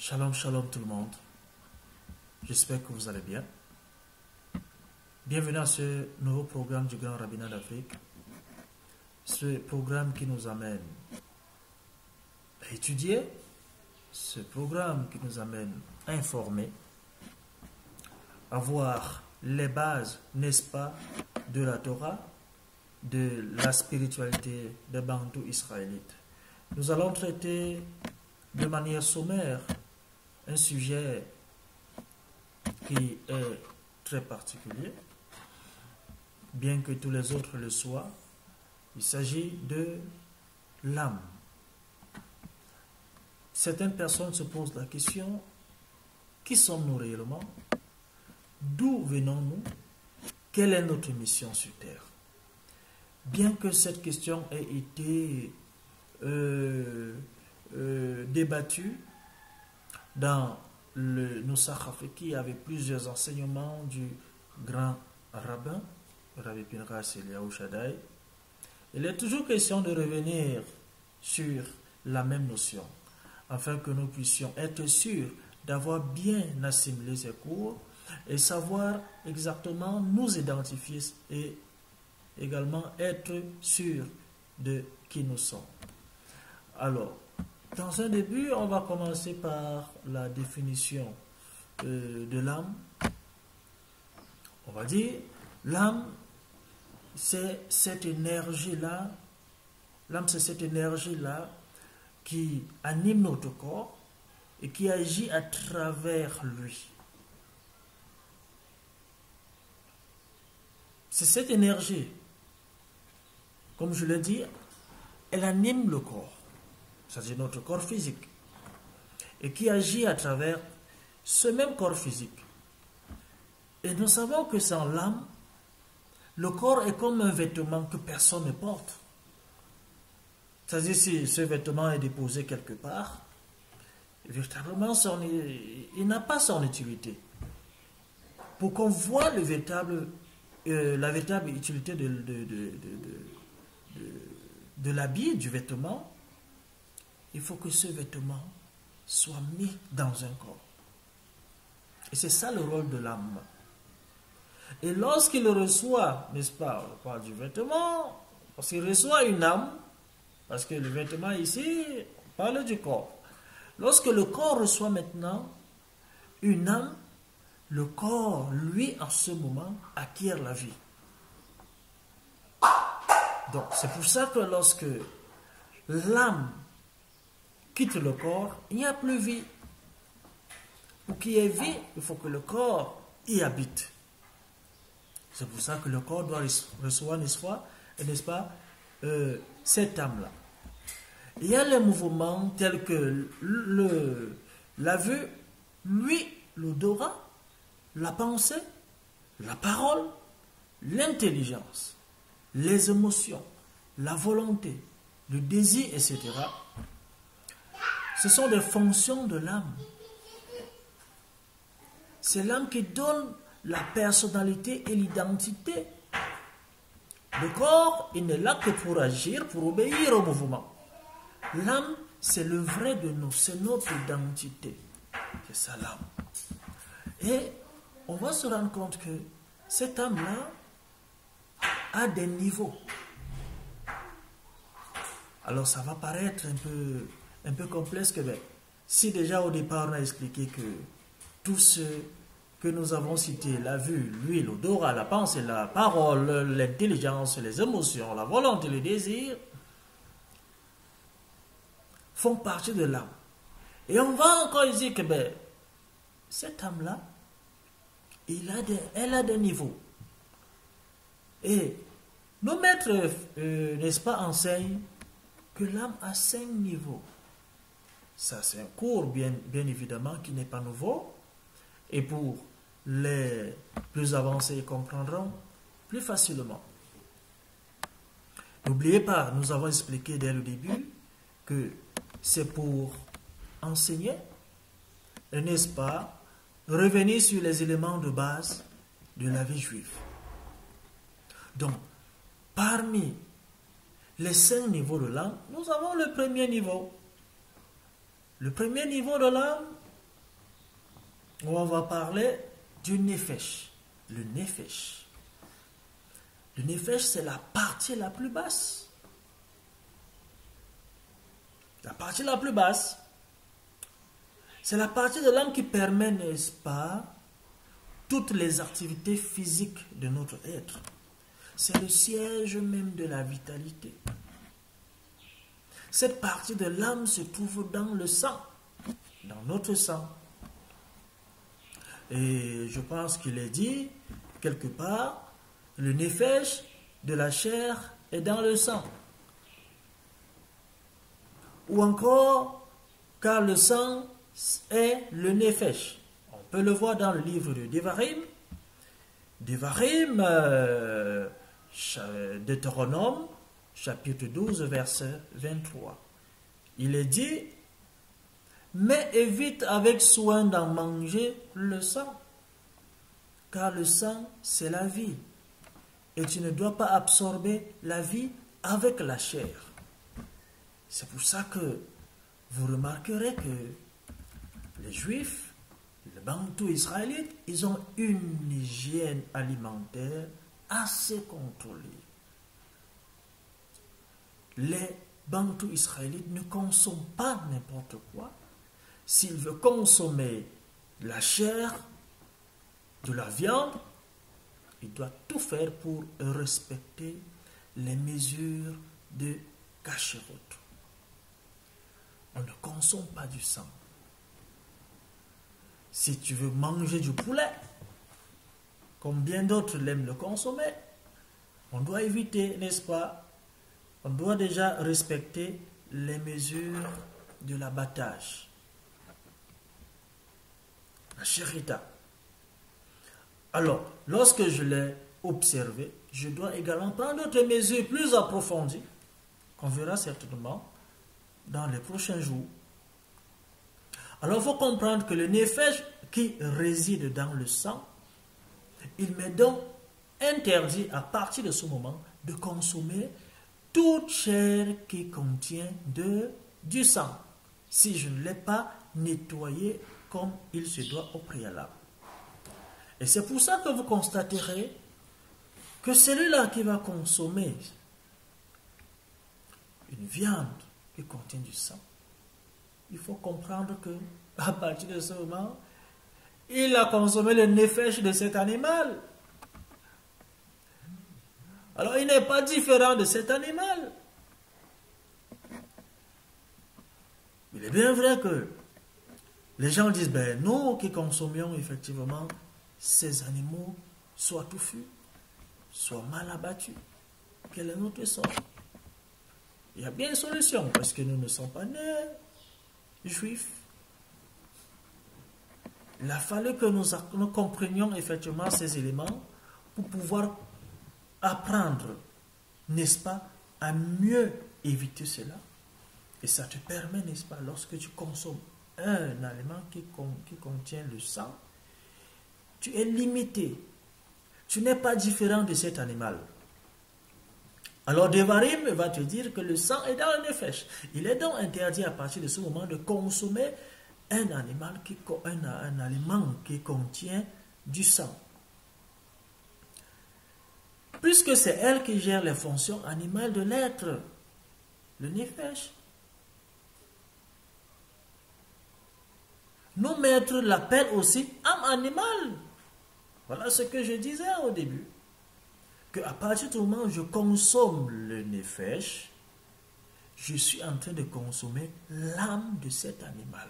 Shalom, shalom tout le monde. J'espère que vous allez bien. Bienvenue à ce nouveau programme du Grand Rabbinat d'Afrique. Ce programme qui nous amène à étudier, ce programme qui nous amène à informer, à voir les bases, n'est-ce pas, de la Torah, de la spiritualité des Bantous israélites. Nous allons traiter de manière sommaire un sujet qui est très particulier, bien que tous les autres le soient. Il s'agit de l'âme. Certaines personnes se posent la question: qui sommes-nous réellement? D'où venons-nous? Quelle est notre mission sur Terre? Bien que cette question ait été débattue dans le Nusach Afriki avec plusieurs enseignements du grand rabbin, Rabbi Pinchas Eliyahu Shaddai, il est toujours question de revenir sur la même notion, afin que nous puissions être sûrs d'avoir bien assimilé ces cours et savoir exactement nous identifier et également être sûrs de qui nous sommes. Alors, dans un début, on va commencer par la définition de l'âme. On va dire, l'âme, c'est cette énergie-là, qui anime notre corps et qui agit à travers lui. C'est cette énergie, comme je l'ai dit, elle anime le corps. C'est-à-dire notre corps physique, et qui agit à travers ce même corps physique. Et nous savons que sans l'âme, le corps est comme un vêtement que personne ne porte. C'est-à-dire si ce vêtement est déposé quelque part, véritablement il n'a pas son utilité. Pour qu'on voit la véritable utilité de l'habit, du vêtement, il faut que ce vêtement soit mis dans un corps. Et c'est ça le rôle de l'âme. Et lorsqu'il reçoit, n'est-ce pas, on parle du vêtement, lorsqu'il reçoit une âme, parce que le vêtement ici, on parle du corps. Lorsque le corps reçoit maintenant une âme, le corps, lui, en ce moment, acquiert la vie. Donc, c'est pour ça que lorsque l'âme quitte le corps, il n'y a plus vie. Pour qu'il y ait vie, il faut que le corps y habite. C'est pour ça que le corps doit recevoir, n'est-ce pas, cette âme-là. Il y a les mouvements tels que la vue, l'ouïe, l'odorat, la pensée, la parole, l'intelligence, les émotions, la volonté, le désir, etc. Ce sont des fonctions de l'âme. C'est l'âme qui donne la personnalité et l'identité. Le corps, il n'est là que pour agir, pour obéir au mouvement. L'âme, c'est le vrai de nous, c'est notre identité. C'est ça l'âme. Et on va se rendre compte que cette âme-là a des niveaux. Alors ça va paraître un peu complexe que si déjà au départ on a expliqué que tout ce que nous avons cité, la vue, l'ouïe, l'odorat, la pensée, la parole, l'intelligence, les émotions, la volonté, le désir, font partie de l'âme. Et on va encore dire que cette âme-là, elle a des niveaux. Et nos maîtres, n'est-ce pas, enseignent que l'âme a 5 niveaux. Ça, c'est un cours, bien évidemment, qui n'est pas nouveau. Et pour les plus avancés, ils comprendront plus facilement. N'oubliez pas, nous avons expliqué dès le début que c'est pour enseigner, n'est-ce pas, revenir sur les éléments de base de la vie juive. Donc, parmi les 5 niveaux de l'âme, nous avons le premier niveau. Le premier niveau de l'âme, où on va parler du nefesh. Le nefesh. Le nefesh, c'est la partie la plus basse. La partie la plus basse, c'est la partie de l'âme qui permet, n'est-ce pas, toutes les activités physiques de notre être. C'est le siège même de la vitalité. Cette partie de l'âme se trouve dans le sang, dans notre sang. Et je pense qu'il est dit, quelque part, le nefesh de la chair est dans le sang. Ou encore, car le sang est le nefesh. On peut le voir dans le livre de Devarim. Devarim, Deutéronome, chapitre 12, verset 23. Il est dit, mais évite avec soin d'en manger le sang, car le sang, c'est la vie. Et tu ne dois pas absorber la vie avec la chair. C'est pour ça que vous remarquerez que les Juifs, les Bantous israélites, ils ont une hygiène alimentaire assez contrôlée. Les Bantous israélites ne consomment pas n'importe quoi. S'ils veulent consommer la chair, de la viande, ils doivent tout faire pour respecter les mesures de cachérot. On ne consomme pas du sang. Si tu veux manger du poulet, comme bien d'autres l'aiment le consommer, on doit éviter, n'est-ce pas? On doit déjà respecter les mesures de l'abattage. La chérita. Alors, lorsque je l'ai observé, je dois également prendre d'autres mesures plus approfondies, qu'on verra certainement dans les prochains jours. Alors, il faut comprendre que le nefesh qui réside dans le sang, il m'est donc interdit à partir de ce moment de consommer toute chair qui contient du sang, si je ne l'ai pas nettoyé comme il se doit au préalable. Et c'est pour ça que vous constaterez que celui-là qui va consommer une viande qui contient du sang, il faut comprendre que à partir de ce moment, il a consommé le nefesh de cet animal. Alors il n'est pas différent de cet animal. Il est bien vrai que les gens disent, ben nous qui consommions effectivement ces animaux, soit touffus, soit mal abattus. Quel est notre sort? Il y a bien une solution, parce que nous ne sommes pas nés juifs. Il a fallu que nous comprenions effectivement ces éléments pour pouvoir apprendre, n'est-ce pas, à mieux éviter cela. Et ça te permet, n'est-ce pas, lorsque tu consommes un aliment qui contient le sang, tu es limité. Tu n'es pas différent de cet animal. Alors Devarim va te dire que le sang est dans le nefesh. Il est donc interdit à partir de ce moment de consommer un aliment qui contient du sang. Puisque c'est elle qui gère les fonctions animales de l'être, le nefesh. Nos maîtres l'appellent aussi âme animale. Voilà ce que je disais au début. Qu'à partir du moment où je consomme le nefesh, je suis en train de consommer l'âme de cet animal.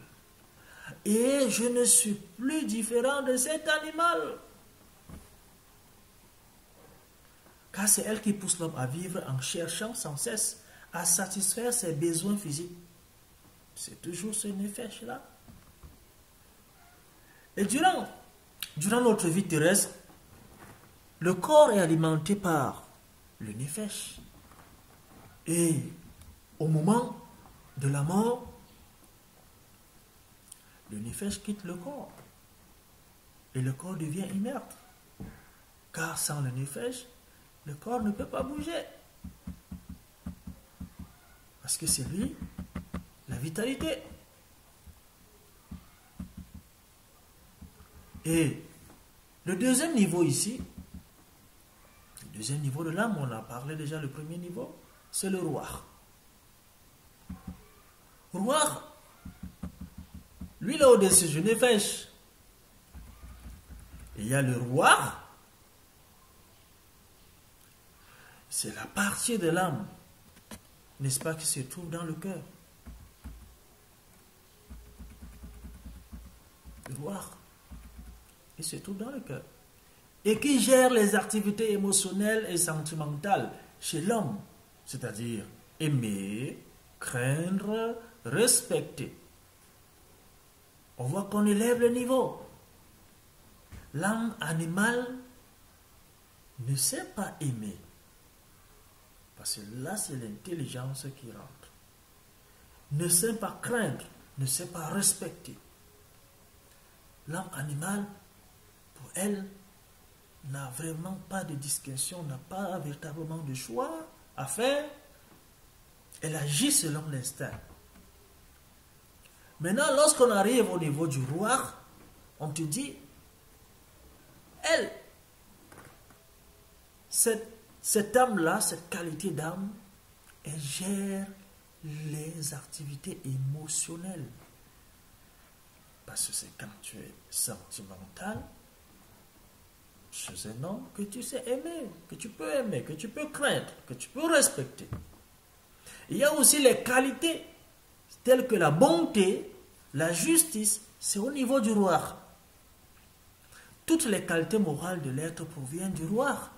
Et je ne suis plus différent de cet animal. Car c'est elle qui pousse l'homme à vivre en cherchant sans cesse à satisfaire ses besoins physiques. C'est toujours ce nefesh-là. Et durant notre vie terrestre, le corps est alimenté par le nefesh. Et au moment de la mort, le nefesh quitte le corps. Et le corps devient inerte. Car sans le nefesh, le corps ne peut pas bouger. Parce que c'est lui, la vitalité. Et le deuxième niveau ici, le deuxième niveau de l'âme, on a parlé déjà le premier niveau, c'est le Ruach. Ruach, lui là au-dessus, je Nefesh. Il y a le Ruach, c'est la partie de l'âme, n'est-ce pas, qui se trouve dans le cœur. Le Ruach, il se trouve dans le cœur. Et qui gère les activités émotionnelles et sentimentales chez l'homme, c'est-à-dire aimer, craindre, respecter. On voit qu'on élève le niveau. L'âme animale ne sait pas aimer. Parce que là, c'est l'intelligence qui rentre. Ne sait pas craindre, ne sait pas respecter. L'âme animale, pour elle, n'a vraiment pas de discussion, n'a pas véritablement de choix à faire. Elle agit selon l'instinct. Maintenant, lorsqu'on arrive au niveau du roi, on te dit, elle, cette âme-là, cette qualité d'âme, elle gère les activités émotionnelles. Parce que c'est quand tu es sentimental, chez un homme, que tu sais aimer, que tu peux craindre, que tu peux respecter. Il y a aussi les qualités telles que la bonté, la justice, c'est au niveau du roi. Toutes les qualités morales de l'être proviennent du roi.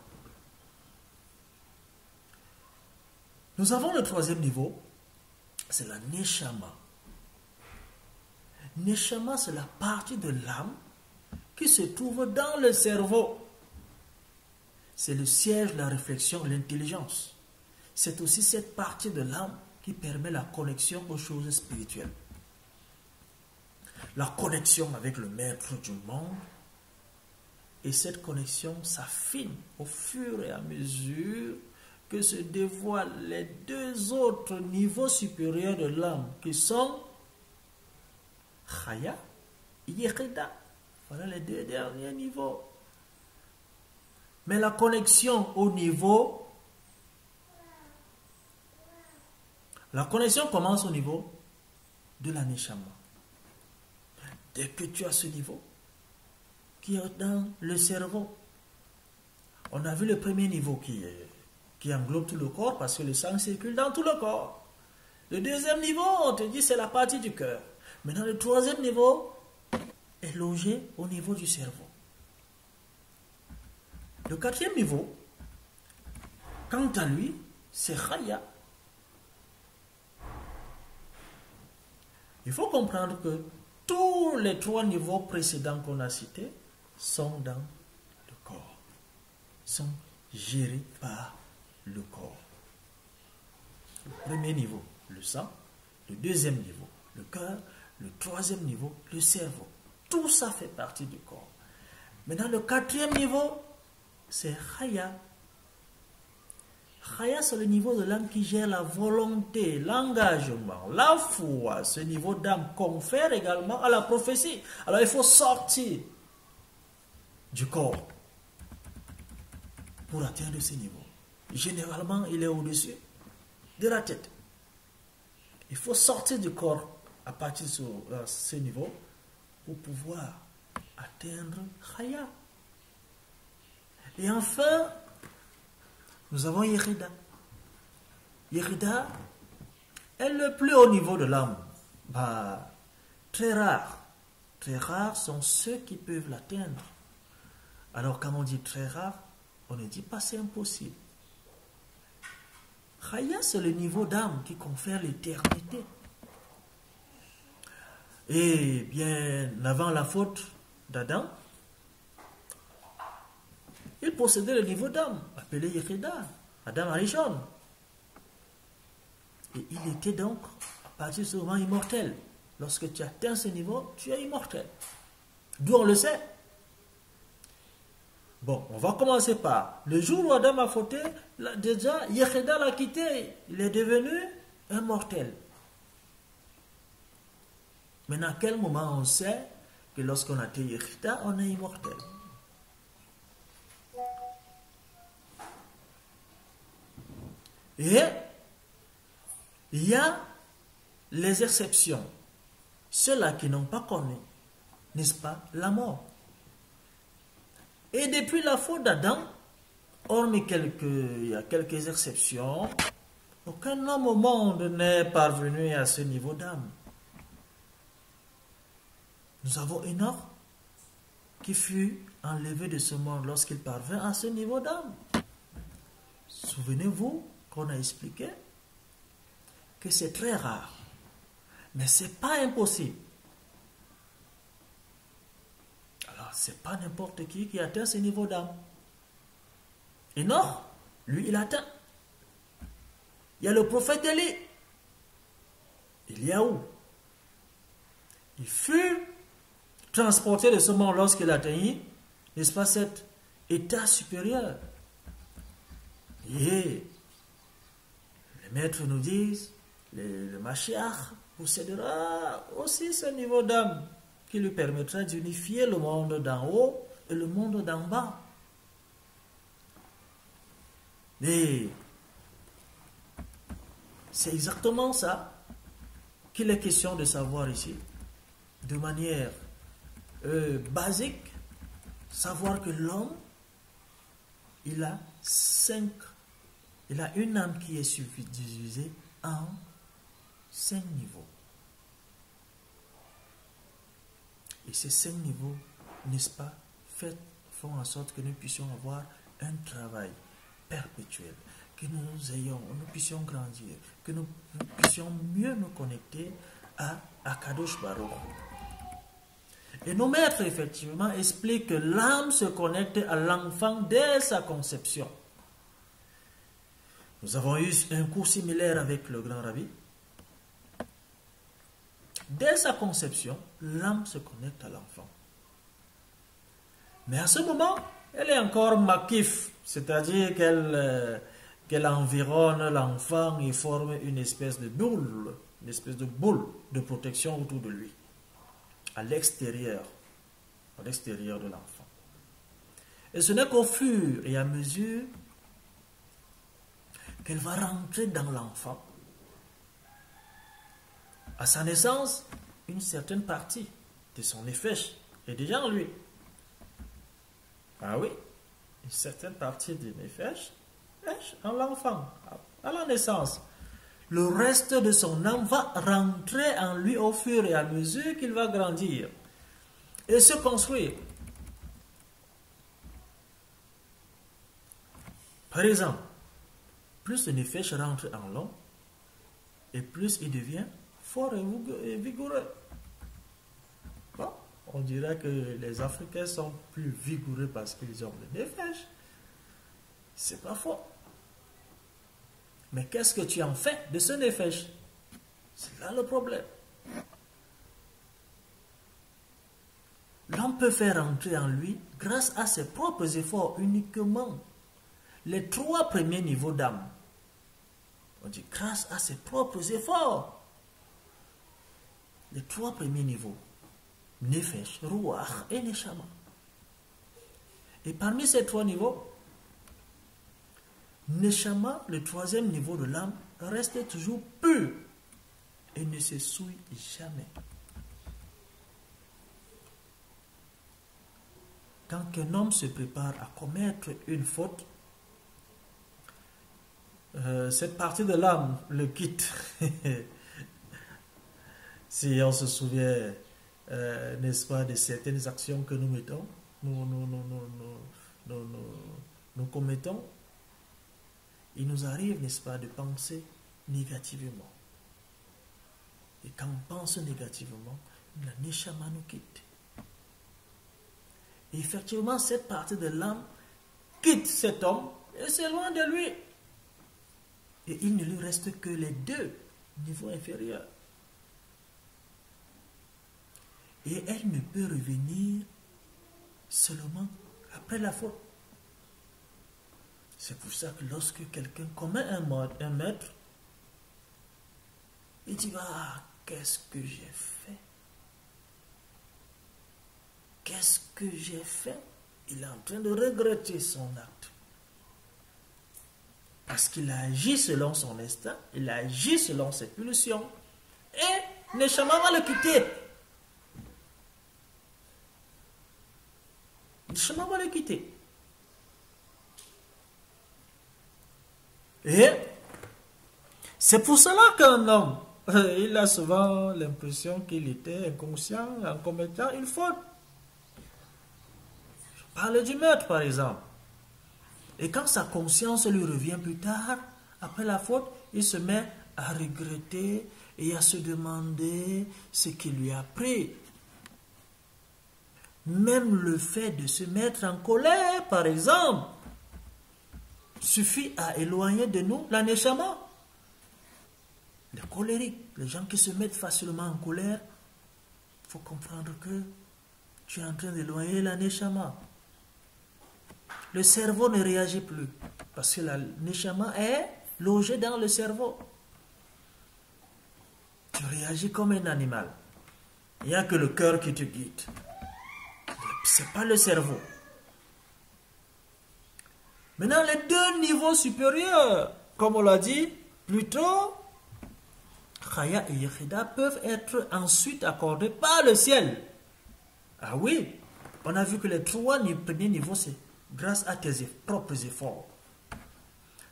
Nous avons le troisième niveau, c'est la Neshama. Neshama, c'est la partie de l'âme qui se trouve dans le cerveau. C'est le siège de la réflexion, l'intelligence. C'est aussi cette partie de l'âme qui permet la connexion aux choses spirituelles. La connexion avec le maître du monde. Et cette connexion s'affine au fur et à mesure que se dévoilent les deux autres niveaux supérieurs de l'âme qui sont Chaya et Yechida. Voilà les deux derniers niveaux. Mais la connexion au niveau, la connexion commence au niveau de la Neshama. Dès que tu as ce niveau, qui est dans le cerveau, on a vu le premier niveau qui englobe tout le corps parce que le sang circule dans tout le corps. Le deuxième niveau, on te dit c'est la partie du cœur. Maintenant, le troisième niveau est logé au niveau du cerveau. Le quatrième niveau, quant à lui, c'est Chaya. Il faut comprendre que tous les trois niveaux précédents qu'on a cités sont dans le corps, sont gérés par le corps. Le premier niveau, le sang. Le deuxième niveau, le cœur. Le troisième niveau, le cerveau. Tout ça fait partie du corps. Maintenant, le quatrième niveau, c'est Chaya. Chaya, c'est le niveau de l'âme qui gère la volonté, l'engagement, la foi. Ce niveau d'âme confère également à la prophétie. Alors, il faut sortir du corps pour atteindre ce niveau. Généralement, il est au-dessus de la tête. Il faut sortir du corps à partir de ce niveau pour pouvoir atteindre Chaya. Et enfin, nous avons Yechida. Yechida est le plus haut niveau de l'âme. Très rare. Très rares sont ceux qui peuvent l'atteindre. Alors, quand on dit très rare, on ne dit pas c'est impossible. Chaya, c'est le niveau d'âme qui confère l'éternité. Et bien avant la faute d'Adam, il possédait le niveau d'âme, appelé Yechida, Adam Arishon. Et il était donc, à partir de ce moment, immortel. Lorsque tu atteins ce niveau, tu es immortel. D'où on le sait. Bon, on va commencer par le jour où Adam a fauté, déjà, Yechida l'a quitté. Il est devenu immortel. Maintenant, à quel moment on sait que lorsqu'on a Teyechita, on est immortel. Et il y a les exceptions. Ceux-là qui n'ont pas connu, n'est-ce pas, la mort. Et depuis la faute d'Adam, hormis il y a quelques exceptions, aucun homme au monde n'est parvenu à ce niveau d'âme. Nous avons Enoch qui fut enlevé de ce monde lorsqu'il parvint à ce niveau d'âme. Souvenez-vous qu'on a expliqué que c'est très rare, mais ce n'est pas impossible. Alors, ce n'est pas n'importe qui atteint ce niveau d'âme. Enoch, lui, il atteint. Il y a le prophète Élie. Eliaou. Il fut transporté de ce monde lorsqu'il atteignit, n'est-ce pas, cet état supérieur. Et les maîtres nous disent, le Mashiach possédera aussi ce niveau d'âme qui lui permettra d'unifier le monde d'en haut et le monde d'en bas. Et c'est exactement ça qu'il est question de savoir ici, de manière basique, savoir que l'homme, il a une âme qui est subdivisée en 5 niveaux. Et ces 5 niveaux, n'est-ce pas, font en sorte que nous puissions avoir un travail perpétuel, que nous puissions grandir, que nous puissions mieux nous connecter à Akadosh Baruch. Et nos maîtres, effectivement, expliquent que l'âme se connecte à l'enfant dès sa conception. Nous avons eu un cours similaire avec le grand rabbi. Dès sa conception, l'âme se connecte à l'enfant. Mais à ce moment, elle est encore makif, c'est-à-dire qu'elle environne l'enfant et forme une espèce de boule de protection autour de lui, à l'extérieur de l'enfant. Et ce n'est qu'au fur et à mesure qu'elle va rentrer dans l'enfant, à sa naissance, une certaine partie de son nefesh est déjà en lui. Ah oui, une certaine partie du nefesh est en l'enfant, à la naissance. Le reste de son âme va rentrer en lui au fur et à mesure qu'il va grandir et se construire. Par exemple, plus le nefesh rentre en l'homme, et plus il devient fort et vigoureux. Bon, on dirait que les Africains sont plus vigoureux parce qu'ils ont le nefesh. C'est pas faux. Mais qu'est-ce que tu en fais de ce nefesh? C'est là le problème. L'homme peut faire entrer en lui, grâce à ses propres efforts uniquement, les 3 premiers niveaux d'âme. On dit grâce à ses propres efforts. Les 3 premiers niveaux. Nefesh, Ruach et Neshama. Et parmi ces 3 niveaux, Neshama, le 3e niveau de l'âme, reste toujours pur et ne se souille jamais. Quand un homme se prépare à commettre une faute, cette partie de l'âme le quitte. Si on se souvient, n'est-ce pas, de certaines actions que nous mettons, nous commettons, il nous arrive, n'est-ce pas, de penser négativement. Et quand on pense négativement, la neshama nous quitte. Et effectivement, cette partie de l'âme quitte cet homme et s'éloigne de lui. Et il ne lui reste que les 2 niveaux inférieurs. Et elle ne peut revenir seulement après la faute. C'est pour ça que lorsque quelqu'un commet un maître, il dit, ah, qu'est-ce que j'ai fait? qu'est-ce que j'ai fait? Il est en train de regretter son acte. Parce qu'il a agi selon son instinct, il a agi selon ses pulsions. Et Neshama va le quitter. Neshama va le quitter. Et c'est pour cela qu'un homme, il a souvent l'impression qu'il était inconscient en commettant une faute. Je parle du meurtre, par exemple. Et quand sa conscience lui revient plus tard, après la faute, il se met à regretter et à se demander ce qui lui a pris. Même le fait de se mettre en colère, par exemple, suffit à éloigner de nous la neshama. Les colériques, les gens qui se mettent facilement en colère, il faut comprendre que tu es en train d'éloigner la neshama. Le cerveau ne réagit plus parce que la neshama est logée dans le cerveau. Tu réagis comme un animal. Il n'y a que le cœur qui te guide. Ce n'est pas le cerveau. Maintenant, les deux niveaux supérieurs, comme on l'a dit, plutôt, Chaya et Yechida peuvent être ensuite accordés par le ciel. Ah oui, on a vu que les trois premiers niveaux, c'est grâce à tes propres efforts.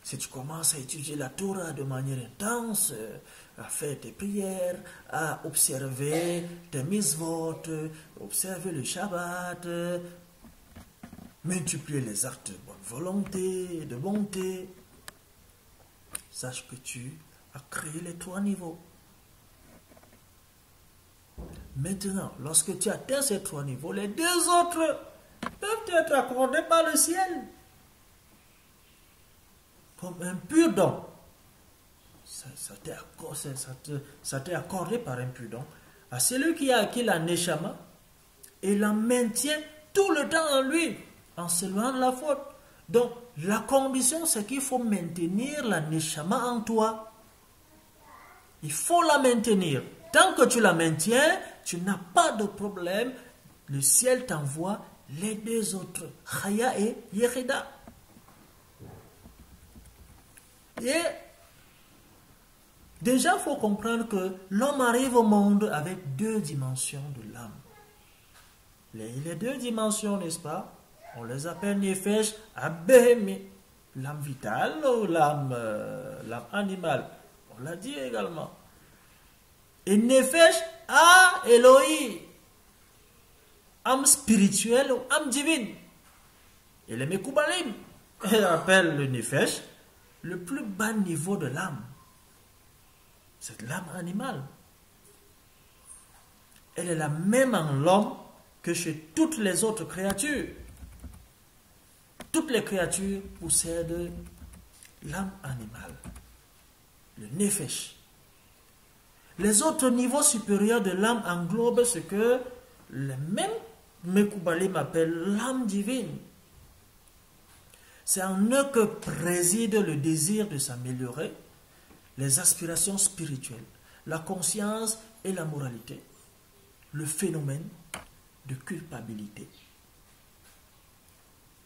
Si tu commences à étudier la Torah de manière intense, à faire tes prières, à observer tes mitzvot, observer le Shabbat, multiplier les actes de bonne volonté, de bonté, sache que tu as créé les trois niveaux. Maintenant, lorsque tu atteins ces trois niveaux, les deux autres peuvent être accordés par le ciel comme un pur don. Ça t'est accordé par un pur don à celui qui a acquis la neshama et la maintient tout le temps en lui en s'éloignant de la faute. Donc la condition, c'est qu'il faut maintenir la neshama en toi. Il faut la maintenir. Tant que tu la maintiens, tu n'as pas de problème. Le ciel t'envoie les deux autres, Chaya et Yechida. Et déjà, il faut comprendre que l'homme arrive au monde avec deux dimensions de l'âme. Les deux dimensions, n'est-ce pas? On les appelle Nefesh Abémi, l'âme vitale ou l'âme animale. On l'a dit également. Et Nefesh A Elohim, âme spirituelle ou âme divine. Et les Mekoubalim, ils appellent le Nefesh le plus bas niveau de l'âme. C'est l'âme animale. Elle est la même en l'homme que chez toutes les autres créatures. Toutes les créatures possèdent l'âme animale, le Nefesh. Les autres niveaux supérieurs de l'âme englobent ce que les mêmes Mekoubalim appellent l'âme divine. C'est en eux que préside le désir de s'améliorer, les aspirations spirituelles, la conscience et la moralité, le phénomène de culpabilité,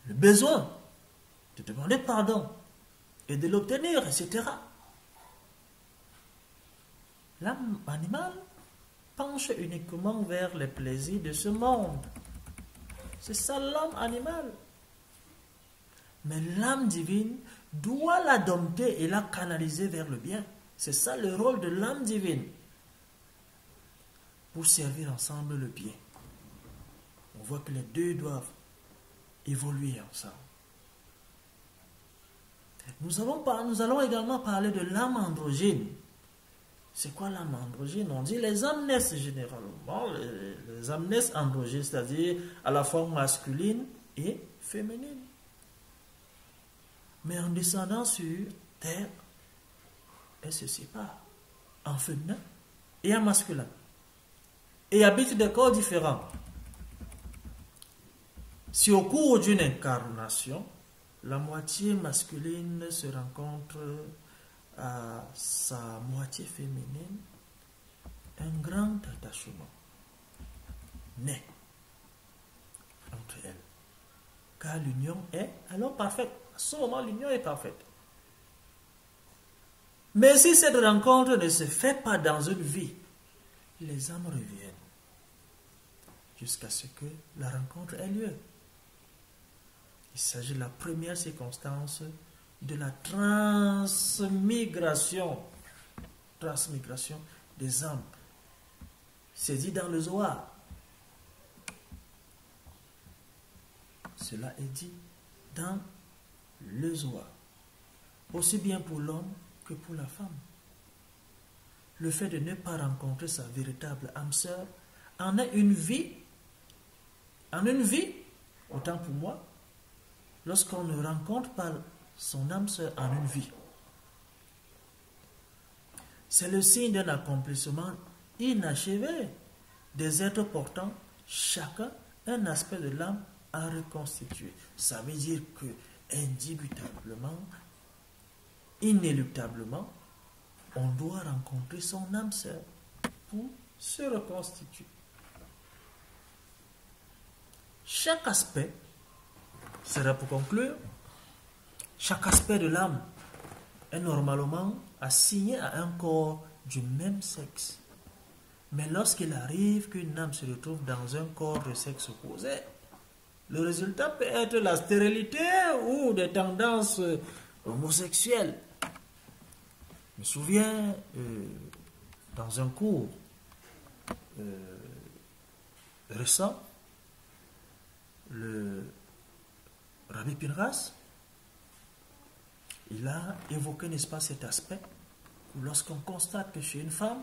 le besoin de demander pardon et de l'obtenir, etc. L'âme animale penche uniquement vers les plaisirs de ce monde. C'est ça l'âme animale. Mais l'âme divine doit la dompter et la canaliser vers le bien. C'est ça le rôle de l'âme divine. Pour servir ensemble le bien. On voit que les deux doivent évoluer ensemble. Nous allons également parler de l'âme androgyne. C'est quoi l'âme androgyne? On dit les âmes naissent généralement, les âmes naissent androgynes, c'est-à-dire à la forme masculine et féminine. Mais en descendant sur terre, elles se séparent en féminin et en masculin. Et habitent des corps différents. Si au cours d'une incarnation, la moitié masculine se rencontre à sa moitié féminine, un grand attachement naît. car l'union est alors parfaite. À ce moment, l'union est parfaite. Mais si cette rencontre ne se fait pas dans une vie, les âmes reviennent jusqu'à ce que la rencontre ait lieu. Il s'agit de la première circonstance de la transmigration des âmes. C'est dit dans le Zohar. Cela est dit dans le Zohar. Aussi bien pour l'homme que pour la femme. Le fait de ne pas rencontrer sa véritable âme sœur en est une vie. En une vie, autant pour moi, lorsqu'on ne rencontre pas son âme sœur en une vie. C'est le signe d'un accomplissement inachevé des êtres portant chacun un aspect de l'âme à reconstituer. Ça veut dire que indubitablement, inéluctablement, on doit rencontrer son âme sœur pour se reconstituer. Chaque aspect, sera pour conclure, chaque aspect de l'âme est normalement assigné à un corps du même sexe. Mais lorsqu'il arrive qu'une âme se retrouve dans un corps de sexe opposé, le résultat peut être la stérilité ou des tendances homosexuelles. Je me souviens, dans un cours récent, le Rabbi Pinchas, il a évoqué, n'est-ce pas, cet aspect où lorsqu'on constate que chez une femme,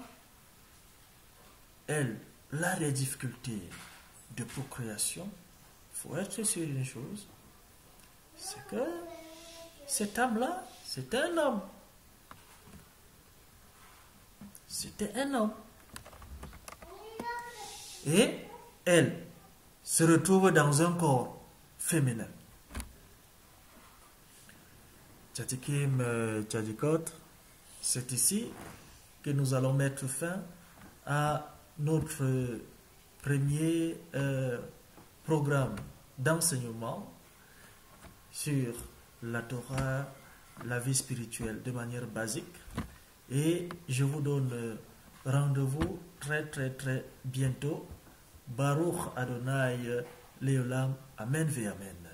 elle a des difficultés de procréation, il faut être sûr d'une chose, c'est que cette âme-là, c'est un homme. C'était un homme. Et elle se retrouve dans un corps féminin. Tchadikim Tchadikot, c'est ici que nous allons mettre fin à notre premier programme d'enseignement sur la Torah, la vie spirituelle de manière basique. Et je vous donne rendez-vous très bientôt. Baruch Adonai Leolam. Amen ve Amen.